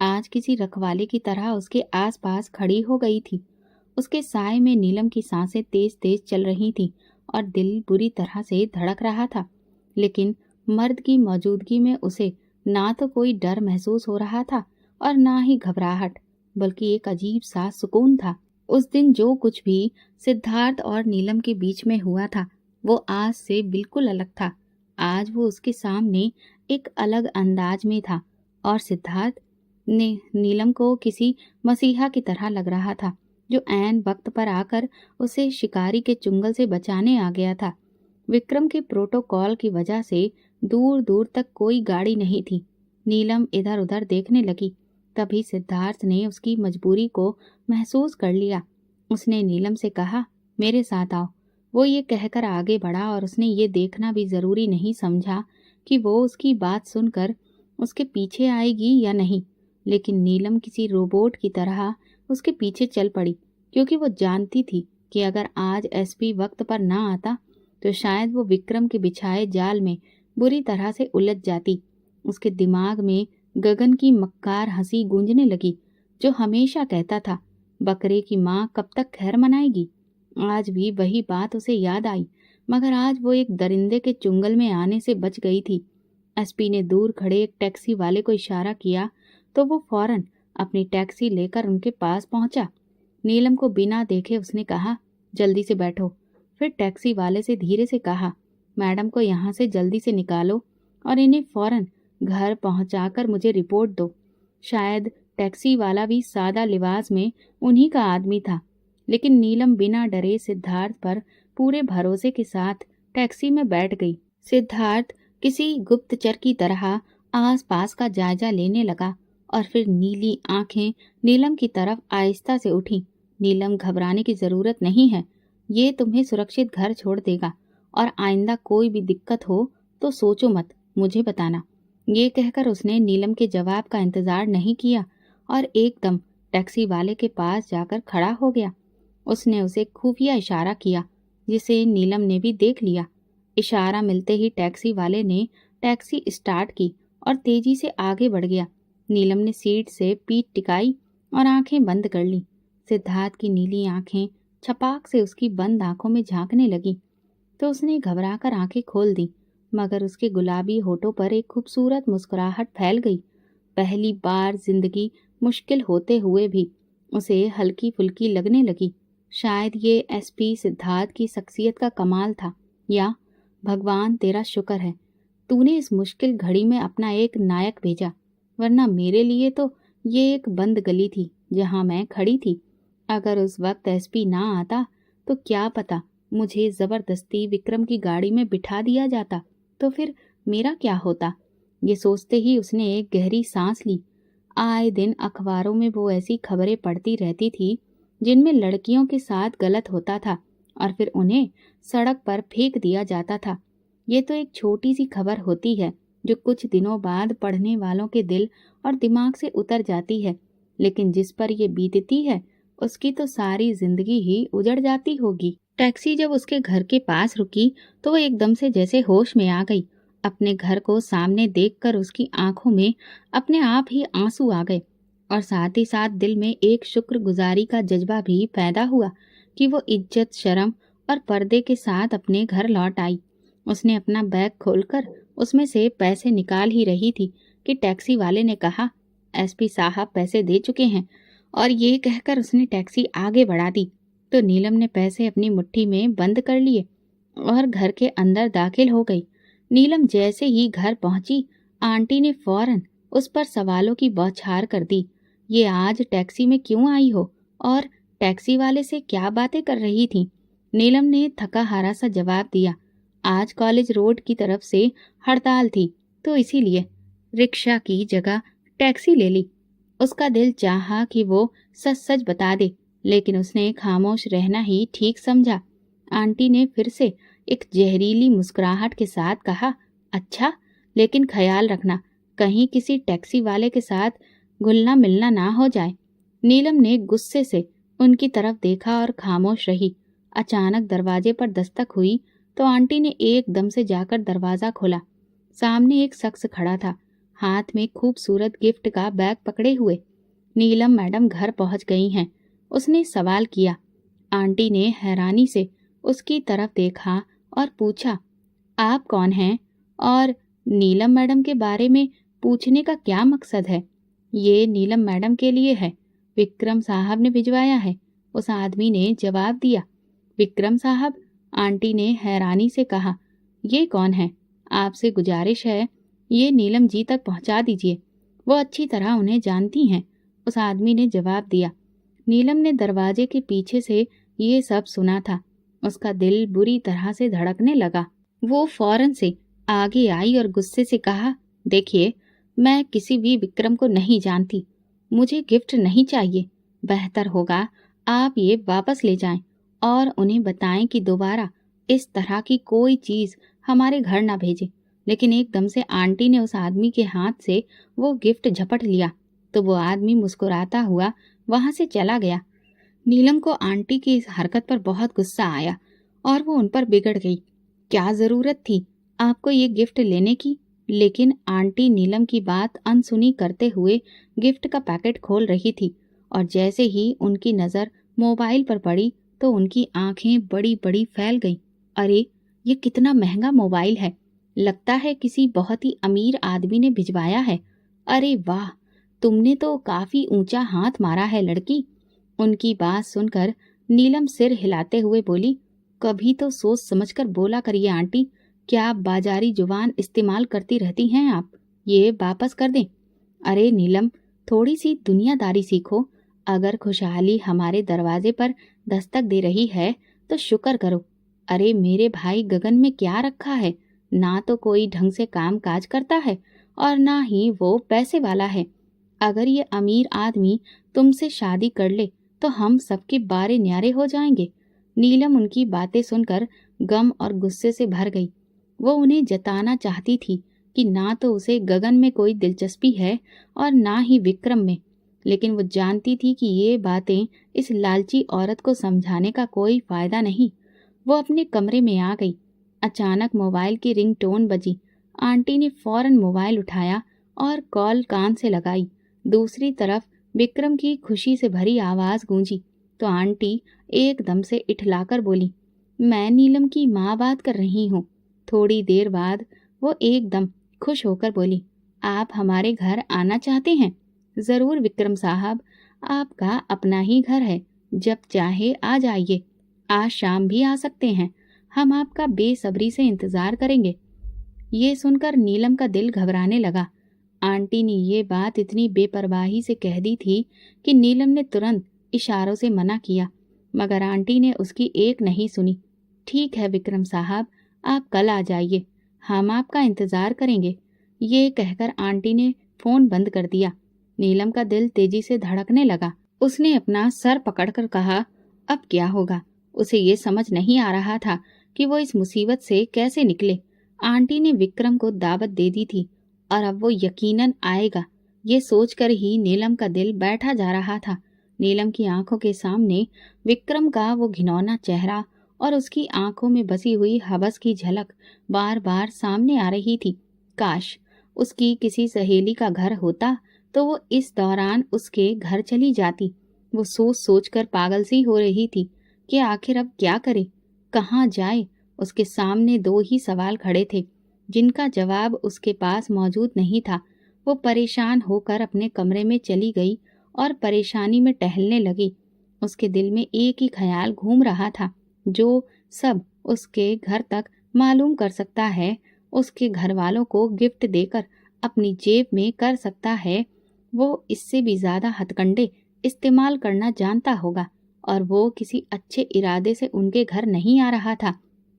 आज किसी रखवाले की तरह उसके आसपास खड़ी हो गई थी। उसके साए में नीलम की सांसें तेज तेज चल रही थीं और दिल बुरी तरह से धड़क रहा था। लेकिन मर्द की मौजूदगी में उसे ना तो कोई डर महसूस हो रहा था और ना ही घबराहट, बल्कि एक अजीब सा सुकून था। उस दिन जो कुछ भी सिद्धार्थ और नीलम के बीच में हुआ था वो आज से बिल्कुल अलग था। आज वो उसके सामने एक अलग अंदाज में था और सिद्धार्थ ने नीलम को किसी मसीहा की तरह लग रहा था जो ऐन वक्त पर आकर उसे शिकारी के चुंगल से बचाने आ गया था। विक्रम के प्रोटोकॉल की वजह से दूर दूर तक कोई गाड़ी नहीं थी। नीलम इधर उधर देखने लगी, तभी सिद्धार्थ ने उसकी मजबूरी को महसूस कर लिया। उसने नीलम से कहा, मेरे साथ आओ। वो ये कहकर आगे बढ़ा और उसने ये देखना भी जरूरी नहीं समझा कि वो उसकी बात सुनकर उसके पीछे आएगी या नहीं, लेकिन नीलम किसी रोबोट की तरह उसके पीछे चल पड़ी, क्योंकि वो जानती थी कि अगर आज एसपी वक्त पर ना आता तो शायद वो विक्रम के बिछाए जाल में बुरी तरह से उलझ जाती। उसके दिमाग में गगन की मक्कार हंसी गूंजने लगी जो हमेशा कहता था, बकरे की माँ कब तक खैर मनाएगी। आज भी वही बात उसे याद आई, मगर आज वो एक दरिंदे के चुंगल में आने से बच गई थी। एसपी ने दूर खड़े एक टैक्सी वाले को इशारा किया तो वो फौरन अपनी टैक्सी लेकर उनके पास पहुंचा। नीलम को बिना देखे उसने कहा, जल्दी से बैठो। फिर टैक्सी वाले से धीरे से कहा, मैडम को यहाँ से जल्दी से निकालो और इन्हें फौरन घर पहुंचाकर मुझे रिपोर्ट दो। शायद टैक्सी वाला भी सादा लिबास में उन्हीं का आदमी था, लेकिन नीलम बिना डरे सिद्धार्थ पर पूरे भरोसे के साथ टैक्सी में बैठ गई। सिद्धार्थ किसी गुप्तचर की तरह आसपास का जायजा लेने लगा और फिर नीली आंखें नीलम की तरफ आहिस्ता से उठी। नीलम, घबराने की जरूरत नहीं है, ये तुम्हें सुरक्षित घर छोड़ देगा और आइंदा कोई भी दिक्कत हो तो सोचो मत, मुझे बताना। ये कहकर उसने नीलम के जवाब का इंतजार नहीं किया और एकदम टैक्सी वाले के पास जाकर खड़ा हो गया। उसने उसे खुफिया इशारा किया जिसे नीलम ने भी देख लिया। इशारा मिलते ही टैक्सी वाले ने टैक्सी स्टार्ट की और तेजी से आगे बढ़ गया। नीलम ने सीट से पीठ टिकाई और आंखें बंद कर ली। सिद्धार्थ की नीली आंखें छपाक से उसकी बंद आंखों में झांकने लगी तो उसने घबराकर आंखें खोल दी, मगर उसके गुलाबी होठों पर एक खूबसूरत मुस्कुराहट फैल गई। पहली बार जिंदगी मुश्किल होते हुए भी उसे हल्की फुल्की लगने लगी। शायद ये एसपी सिद्धार्थ की शख्सियत का कमाल था, या भगवान तेरा शुक्र है तूने इस मुश्किल घड़ी में अपना एक नायक भेजा, वरना मेरे लिए तो ये एक बंद गली थी जहां मैं खड़ी थी। अगर उस वक्त एसपी ना आता तो क्या पता मुझे जबरदस्ती विक्रम की गाड़ी में बिठा दिया जाता तो फिर मेरा क्या होता। ये सोचते ही उसने एक गहरी सांस ली। आए दिन अखबारों में वो ऐसी खबरें पढ़ती रहती थी जिनमें लड़कियों के साथ गलत होता था और फिर उन्हें सड़क पर फेंक दिया जाता था। ये तो एक छोटी सी खबर होती है जो कुछ दिनों बाद पढ़ने वालों के दिल और दिमाग से उतर जाती है, लेकिन जिस पर ये बीतती है उसकी तो सारी जिंदगी ही उजड़ जाती होगी। टैक्सी जब उसके घर के पास रुकी तो वो एकदम से जैसे होश में आ गई। अपने घर को सामने देखकर उसकी आंखों में अपने आप ही आंसू आ गए और साथ ही साथ दिल में एक शुक्रगुजारी का जज्बा भी पैदा हुआ कि वो इज्जत, शर्म और पर्दे के साथ अपने घर लौट आई। उसने अपना बैग खोलकर उसमें से पैसे निकाल ही रही थी कि टैक्सी वाले ने कहा, एसपी साहब पैसे दे चुके हैं, और ये कहकर उसने टैक्सी आगे बढ़ा दी तो नीलम ने पैसे अपनी मुट्ठी में बंद कर लिए और घर के अंदर दाखिल हो गई। नीलम जैसे ही घर पहुंची, आंटी ने फौरन उस पर सवालों की बौछार कर दी। ये आज टैक्सी में क्यों आई हो और टैक्सी वाले से क्या बातें कर रही थी? नीलम ने थका हारा सा जवाब दिया, आज कॉलेज रोड की तरफ से हड़ताल थी तो इसीलिए रिक्शा की जगह टैक्सी ले ली। उसका दिल चाहा कि वो सच सच बता दे, लेकिन उसने खामोश रहना ही ठीक समझा। आंटी ने फिर से एक जहरीली मुस्कुराहट के साथ कहा, अच्छा, लेकिन ख्याल रखना कहीं किसी टैक्सी वाले के साथ घुलना मिलना ना हो जाए। नीलम ने गुस्से से उनकी तरफ देखा और खामोश रही। अचानक दरवाजे पर दस्तक हुई तो आंटी ने एकदम से जाकर दरवाजा खोला। सामने एक शख्स खड़ा था, हाथ में खूबसूरत गिफ्ट का बैग पकड़े हुए। नीलम मैडम घर पहुंच गई हैं, उसने सवाल किया। आंटी ने हैरानी से उसकी तरफ देखा और पूछा, आप कौन हैं और नीलम मैडम के बारे में पूछने का क्या मकसद है? ये नीलम मैडम के लिए है, विक्रम साहब ने भिजवाया है, उस आदमी ने जवाब दिया। विक्रम साहब? आंटी ने हैरानी से कहा, ये कौन है? आपसे गुजारिश है ये नीलम जी तक पहुंचा दीजिए, वो अच्छी तरह उन्हें जानती हैं, उस आदमी ने जवाब दिया। नीलम ने दरवाजे के पीछे से ये सब सुना था। उसका दिल बुरी तरह से धड़कने लगा। वो फौरन से आगे आई और गुस्से से कहा, देखिए, मैं किसी भी विक्रम को नहीं जानती, मुझे गिफ्ट नहीं चाहिए। बेहतर होगा आप ये वापस ले जाएं और उन्हें बताएं कि दोबारा इस तरह की कोई चीज हमारे घर ना भेजें। लेकिन एकदम से आंटी ने उस आदमी के हाथ से वो गिफ्ट झपट लिया तो वो आदमी मुस्कुराता हुआ वहां से चला गया। नीलम को आंटी की इस हरकत पर बहुत गुस्सा आया और वो उन पर बिगड़ गई। क्या जरूरत थी आपको ये गिफ्ट लेने की? लेकिन आंटी नीलम की बात अनसुनी करते हुए गिफ्ट का पैकेट खोल रही थी और जैसे ही उनकी नजर मोबाइल पर पड़ी तो उनकी आंखें बड़ी बड़ी फैल गईं। अरे, ये कितना महंगा मोबाइल है, लगता है किसी बहुत ही अमीर आदमी ने भिजवाया है। अरे वाह, तुमने तो काफी ऊंचा हाथ मारा है लड़की। उनकी बात सुनकर नीलम सिर हिलाते हुए बोली, कभी तो सोच समझकर बोला करिए आंटी, क्या बाजारी जुबान इस्तेमाल करती रहती हैं आप? ये वापस कर दें। अरे नीलम, थोड़ी सी दुनियादारी सीखो। अगर खुशहाली हमारे दरवाजे पर दस्तक दे रही है तो शुक्र करो। अरे मेरे भाई गगन में क्या रखा है, ना तो कोई ढंग से काम काज करता है और ना ही वो पैसे वाला है। अगर ये अमीर आदमी तुमसे शादी कर ले तो हम सबके बारे न्यारे हो जाएंगे। नीलम उनकी बातें सुनकर गम और गुस्से से भर गई। वो उन्हें जताना चाहती थी कि ना तो उसे गगन में कोई दिलचस्पी है और ना ही विक्रम में, लेकिन वो जानती थी कि ये बातें इस लालची औरत को समझाने का कोई फायदा नहीं। वो अपने कमरे में आ गई। अचानक मोबाइल की रिंगटोन बजी। आंटी ने फौरन मोबाइल उठाया और कॉल कान से लगाई। दूसरी तरफ विक्रम की खुशी से भरी आवाज गूंजी तो आंटी एकदम से इठलाकर बोली, मैं नीलम की माँ बात कर रही हूँ। थोड़ी देर बाद वो एकदम खुश होकर बोली, आप हमारे घर आना चाहते हैं? जरूर विक्रम साहब, आपका अपना ही घर है, जब चाहे आ जाइए। आज शाम भी आ सकते हैं, हम आपका बेसब्री से इंतजार करेंगे। ये सुनकर नीलम का दिल घबराने लगा। आंटी ने ये बात इतनी बेपरवाही से कह दी थी कि नीलम ने तुरंत इशारों से मना किया, मगर आंटी ने उसकी एक नहीं सुनी। ठीक है विक्रम साहब, आप कल आ जाइए, हम आपका इंतजार करेंगे। ये कहकर आंटी ने फोन बंद कर दिया। नीलम का दिल तेजी से धड़कने लगा। उसने अपना सर पकड़कर कहा, अब क्या होगा? उसे ये समझ नहीं आ रहा था कि वो इस मुसीबत से कैसे निकले। आंटी ने विक्रम को दावत दे दी थी और अब वो यकीनन आएगा। ये सोचकर ही नीलम का दिल बैठा जा रहा था। नीलम की आंखों के सामने विक्रम का वो घिनौना चेहरा और उसकी आंखों में बसी हुई हवस की झलक बार बार सामने आ रही थी। काश उसकी किसी सहेली का घर होता तो वो इस दौरान उसके घर चली जाती। वो सोच सोच कर पागल सी हो रही थी कि आखिर अब क्या करे, कहाँ जाए। उसके सामने दो ही सवाल खड़े थे जिनका जवाब उसके पास मौजूद नहीं था। वो परेशान होकर अपने कमरे में चली गई और परेशानी में टहलने लगी। उसके दिल में एक ही ख्याल घूम रहा था, जो सब उसके घर तक मालूम कर सकता है, उसके घर वालों को गिफ्ट देकर अपनी जेब में कर सकता है। वो इससे भी ज्यादा हथकंडे इस्तेमाल करना जानता होगा और वो किसी अच्छे इरादे से उनके घर नहीं आ रहा था।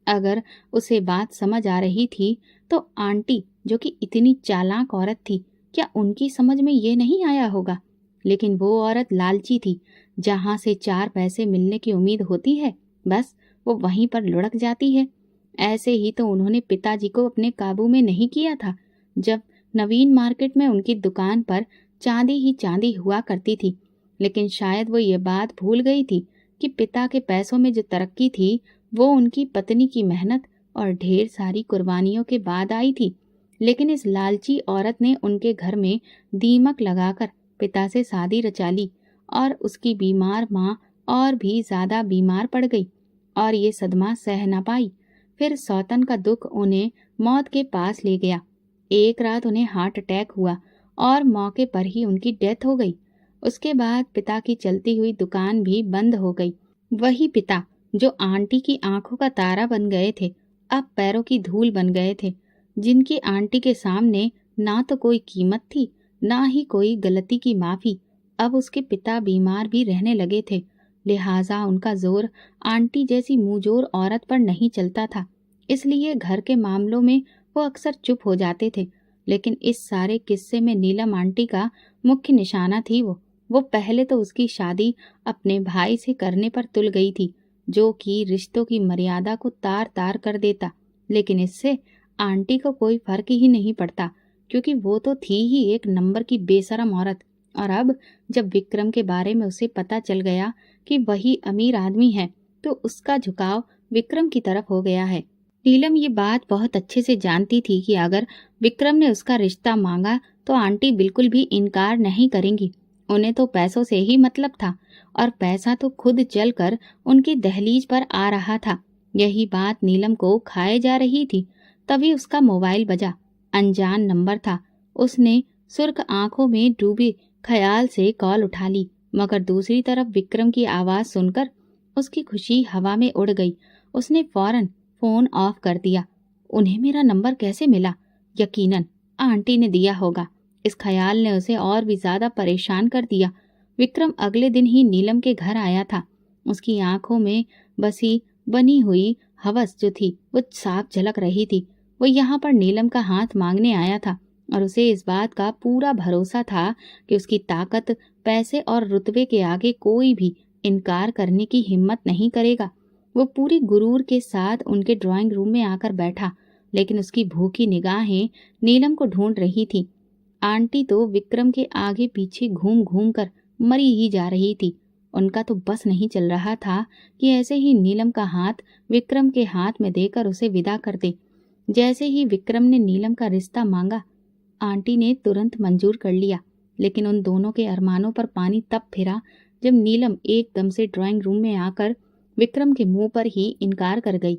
अगर उसे बात समझ आ रही थी तो आंटी, जो कि इतनी चालाक औरत थी, क्या उनकी समझ में ये नहीं आया होगा? लेकिन वो औरत लालची थी। जहां से चार पैसे मिलने की उम्मीद होती है, बस वो वहीं पर लुढ़क जाती है। ऐसे ही तो उन्होंने पिताजी को अपने काबू में नहीं किया था, जब नवीन मार्केट में उनकी दुकान पर चांदी ही चांदी हुआ करती थी। लेकिन शायद वो ये बात भूल गई थी कि पिता के पैसों में जो तरक्की थी वो उनकी पत्नी की मेहनत और ढेर सारी कुर्बानियों के बाद आई थी। लेकिन इस लालची औरत ने उनके घर में दीमक लगाकर पिता से शादी रचा ली और उसकी बीमार माँ और भी ज्यादा बीमार पड़ गई और ये सदमा सह न पाई। फिर सौतन का दुख उन्हें मौत के पास ले गया। एक रात उन्हें हार्ट अटैक हुआ और मौके पर ही उनकी डेथ हो गई। उसके बाद पिता की चलती हुई दुकान भी बंद हो गई। वही पिता जो आंटी की आंखों का तारा बन गए थे, अब पैरों की धूल बन गए थे, जिनकी आंटी के सामने ना तो कोई कीमत थी, ना ही कोई गलती की माफी। अब उसके पिता बीमार भी रहने लगे थे, लिहाजा उनका जोर आंटी जैसी मुंहजोर औरत पर नहीं चलता था। इसलिए घर के मामलों में वो अक्सर चुप हो जाते थे। लेकिन इस सारे किस्से में नीलम आंटी का मुख्य निशाना थी। वो पहले तो उसकी शादी अपने भाई से करने पर तुल गई थी, जो कि रिश्तों की मर्यादा को तार तार कर देता। लेकिन इससे आंटी को कोई फर्क ही नहीं पड़ता, क्योंकि वो तो थी ही एक नंबर की बेशरम औरत। और अब जब विक्रम के बारे में उसे पता चल गया कि वही अमीर आदमी है, तो उसका झुकाव विक्रम की तरफ हो गया है। नीलम ये बात बहुत अच्छे से जानती थी कि अगर विक्रम ने उसका रिश्ता मांगा तो आंटी बिल्कुल भी इनकार नहीं करेंगी। उन्हें तो पैसों से ही मतलब था और पैसा तो खुद चलकर उनकी दहलीज पर आ रहा था। यही बात नीलम को खाए जा रही थी। तभी उसका मोबाइल बजा। अनजान नंबर था। उसने सुर्ख आंखों में डूबी ख्याल से कॉल उठा ली, मगर दूसरी तरफ विक्रम की आवाज सुनकर उसकी खुशी हवा में उड़ गई। उसने फौरन फोन ऑफ कर दिया। उन्हें मेरा नंबर कैसे मिला? यकीनन आंटी ने दिया होगा। इस ख्याल ने उसे और भी ज्यादा परेशान कर दिया। विक्रम अगले दिन ही नीलम के घर आया था। उसकी आंखों में बनी हुई हवस जो थी वो साफ झलक रही थी। वो यहाँ पर नीलम का हाथ मांगने आया था और उसे इस बात का पूरा भरोसा था कि उसकी ताकत, पैसे और रुतबे के आगे कोई भी इनकार करने की हिम्मत नहीं करेगा। वो पूरी गुरूर के साथ उनके ड्राइंग रूम में आकर बैठा, लेकिन उसकी भूखी निगाहें नीलम को ढूंढ रही थी। आंटी तो विक्रम के आगे पीछे घूम घूम कर मरी ही जा रही थी उनका तो बस नहीं चल रहा था कि ऐसे ही नीलम का हाथ विक्रम के हाथ में देकर उसे विदा कर दे। जैसे ही विक्रम ने नीलम का रिश्ता मांगा, आंटी ने तुरंत मंजूर कर लिया। लेकिन उन दोनों के अरमानों पर पानी तब फिरा जब नीलम एकदम से ड्राइंग रूम में आकर विक्रम के मुंह पर ही इनकार कर गई।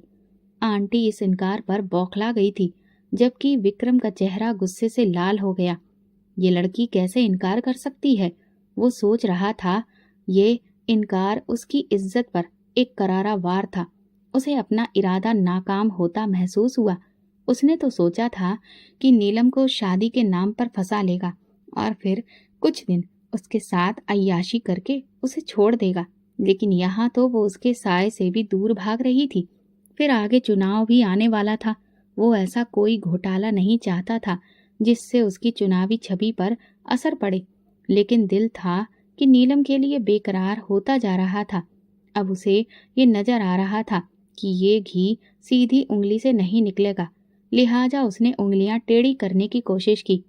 आंटी इस इनकार पर बौखला गई थी, जबकि विक्रम का चेहरा गुस्से से लाल हो गया। ये लड़की कैसे इनकार कर सकती है, वो सोच रहा था। ये इनकार उसकी इज्जत पर एक करारा वार था। उसे अपना इरादा नाकाम होता महसूस हुआ। उसने तो सोचा था कि नीलम को शादी के नाम पर फंसा लेगा और फिर कुछ दिन उसके साथ अय्याशी करके उसे छोड़ देगा, लेकिन यहाँ तो वो उसके साए से भी दूर भाग रही थी। फिर आगे चुनाव भी आने वाला था। वो ऐसा कोई घोटाला नहीं चाहता था जिससे उसकी चुनावी छवि पर असर पड़े, लेकिन दिल था कि नीलम के लिए बेकरार होता जा रहा था। अब उसे ये नजर आ रहा था कि ये घी सीधी उंगली से नहीं निकलेगा, लिहाजा उसने उंगलियां टेढ़ी करने की कोशिश की।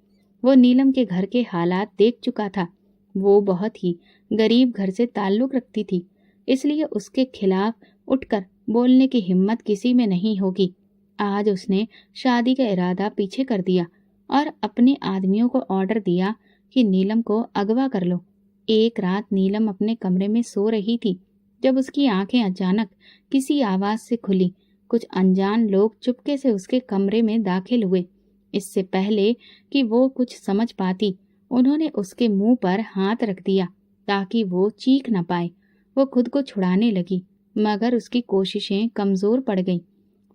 वो नीलम के घर के हालात देख चुका था। वो बहुत ही गरीब घर से ताल्लुक रखती थी, इसलिए उसके खिलाफ उठकर बोलने की हिम्मत किसी में नहीं होगी। आज उसने शादी का इरादा पीछे कर दिया और अपने आदमियों को ऑर्डर दिया कि नीलम को अगवा कर लो। एक रात नीलम अपने कमरे में सो रही थी जब उसकी आंखें अचानक किसी आवाज से खुली। कुछ अनजान लोग चुपके से उसके कमरे में दाखिल हुए। इससे पहले कि वो कुछ समझ पाती, उन्होंने उसके मुंह पर हाथ रख दिया ताकि वो चीख न पाए। वो खुद को छुड़ाने लगी, मगर उसकी कोशिशें कमजोर पड़ गईं।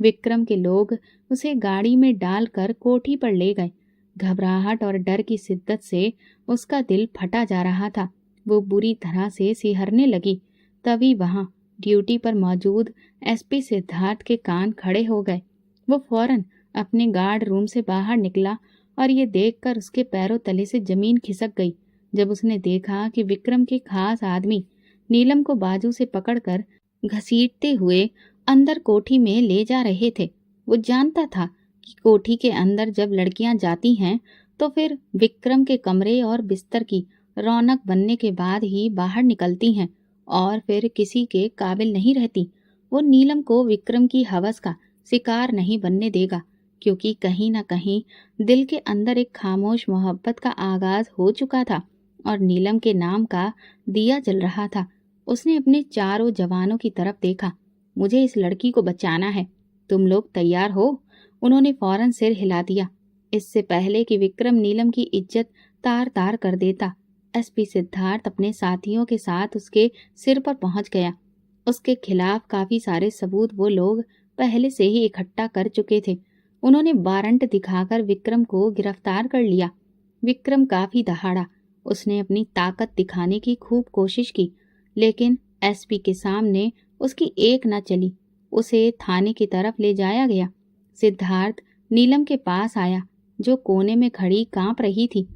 विक्रम के लोग उसे गाड़ी में डालकर कोठी पर ले गए। घबराहट और डर की शिद्दत से उसका दिल फटा जा रहा था। वो बुरी तरह से सिहरने लगी। तभी वहां ड्यूटी पर मौजूद एसपी सिद्धार्थ के कान खड़े हो गए। वो फौरन अपने गार्ड रूम से बाहर निकला और ये देखकर उसके पैरों तले से जमीन खिसक गई जब उसने देखा कि विक्रम के खास आदमी नीलम को बाजू से पकड़कर घसीटते हुए अंदर कोठी में ले जा रहे थे। वो जानता था कि कोठी के अंदर जब लड़कियां जाती हैं तो फिर विक्रम के कमरे और बिस्तर की रौनक बनने के बाद ही बाहर निकलती हैं और फिर किसी के काबिल नहीं रहती। वो नीलम को विक्रम की हवस का शिकार नहीं बनने देगा, क्योंकि कहीं न कहीं दिल के अंदर एक खामोश मोहब्बत का आगाज हो चुका था और नीलम के नाम का दिया जल रहा था। उसने अपने चारों जवानों की तरफ देखा। मुझे इस लड़की को बचाना है, तुम लोग तैयार हो? उन्होंने फौरन सिर हिला दिया, इससे पहले कि विक्रम नीलम की इज्जत तार तार कर देता। एसपी सिद्धार्थ अपने साथियों के साथ उसके सिर पर पहुंच गया। उसके खिलाफ काफी सारे सबूत वो लोग पहले से ही इकट्ठा कर चुके थे। उन्होंने वारंट दिखाकर विक्रम को गिरफ्तार कर लिया। विक्रम काफी दहाड़ा। उसने अपनी ताकत दिखाने की खूब कोशिश की, लेकिन एसपी के सामने उसकी एक न चली। उसे थाने की तरफ ले जाया गया। सिद्धार्थ नीलम के पास आया, जो कोने में खड़ी कांप रही थी।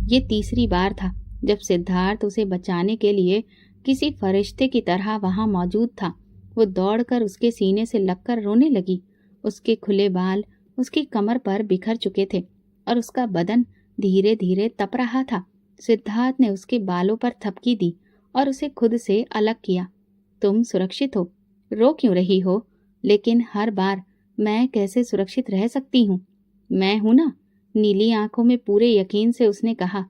ये तीसरी बार था जब सिद्धार्थ उसे बचाने के लिए किसी फरिश्ते की तरह वहां मौजूद था। वो दौड़कर उसके सीने से लगकर रोने लगी। उसके खुले बाल उसकी कमर पर बिखर चुके थे और उसका बदन धीरे धीरे तप रहा था। सिद्धार्थ ने उसके बालों पर थपकी दी और उसे खुद से अलग किया। तुम सुरक्षित हो, रो क्यों रही हो? लेकिन हर बार मैं कैसे सुरक्षित रह सकती हूँ? मैं हूं ना। नीली आंखों में पूरे यकीन से उसने कहा।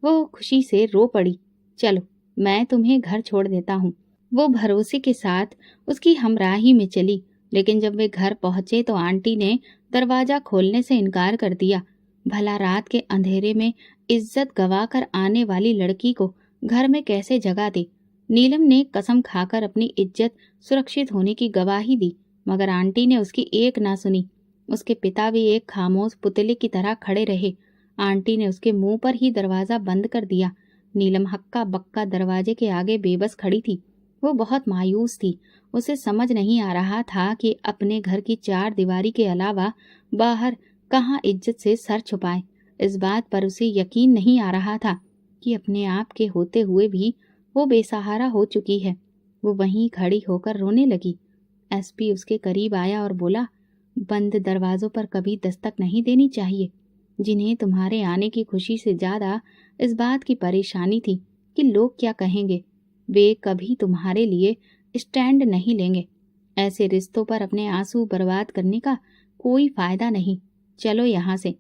वो खुशी से रो पड़ी। चलो, मैं तुम्हें घर छोड़ देता हूँ। वो भरोसे के साथ उसकी हमराही में चली, लेकिन जब वे घर पहुंचे तो आंटी ने दरवाजा खोलने से इनकार कर दिया। भला रात के अंधेरे में इज्जत गवाकर आने वाली लड़की को घर में कैसे जगह दे? नीलम ने कसम खाकर अपनी इज्जत सुरक्षित होने की गवाही दी, मगर आंटी ने उसकी एक ना सुनी। उसके पिता भी एक खामोश पुतले की तरह खड़े रहे। आंटी ने उसके मुंह पर ही दरवाजा बंद कर दिया। नीलम हक्का बक्का दरवाजे के आगे बेबस खड़ी थी। वो बहुत मायूस थी। उसे समझ नहीं आ रहा था कि अपने घर की चार दीवारी के अलावा बाहर कहाँ इज्जत से सर छुपाए। इस बात पर उसे यकीन नहीं आ रहा था कि अपने आप के होते हुए भी वो बेसहारा हो चुकी है। वो वहीं खड़ी होकर रोने लगी। एसपी उसके करीब आया और बोला, बंद दरवाजों पर कभी दस्तक नहीं देनी चाहिए। जिन्हें तुम्हारे आने की खुशी से ज्यादा इस बात की परेशानी थी कि लोग क्या कहेंगे। वे कभी तुम्हारे लिए स्टैंड नहीं लेंगे। ऐसे रिश्तों पर अपने आंसू बर्बाद करने का कोई फायदा नहीं। चलो यहाँ से।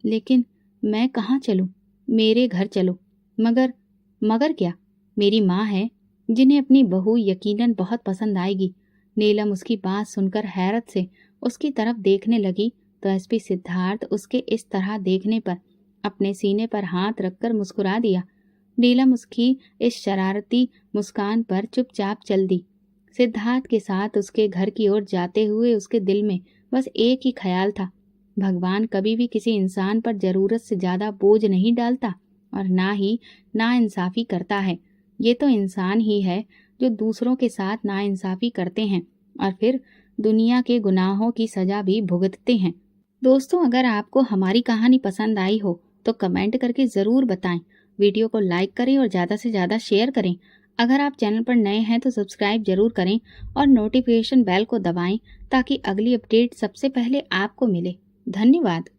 लेकिन मैं कहाँ चलूँ? मेरे घर चलो। मगर मगर क्या? मेरी माँ है जिन्हें अपनी बहू यकीनन बहुत पसंद आएगी। नीलम उसकी बात सुनकर हैरत से उसकी तरफ देखने लगी तो एसपी सिद्धार्थ उसके इस तरह देखने पर अपने सीने पर हाथ रखकर मुस्कुरा दिया। नीलम उसकी इस शरारती मुस्कान पर चुपचाप चल दी। सिद्धार्थ के साथ उसके घर की ओर जाते हुए उसके दिल में बस एक ही ख्याल था, भगवान कभी भी किसी इंसान पर जरूरत से ज्यादा बोझ नहीं डालता और ना ही नाइंसाफी करता है। ये तो इंसान ही है जो दूसरों के साथ नाइंसाफी करते हैं और फिर दुनिया के गुनाहों की सजा भी भुगतते हैं। दोस्तों, अगर आपको हमारी कहानी पसंद आई हो तो कमेंट करके ज़रूर बताएं। वीडियो को लाइक करें और ज़्यादा से ज़्यादा शेयर करें। अगर आप चैनल पर नए हैं तो सब्सक्राइब जरूर करें और नोटिफिकेशन बेल को दबाएं ताकि अगली अपडेट सबसे पहले आपको मिले। धन्यवाद।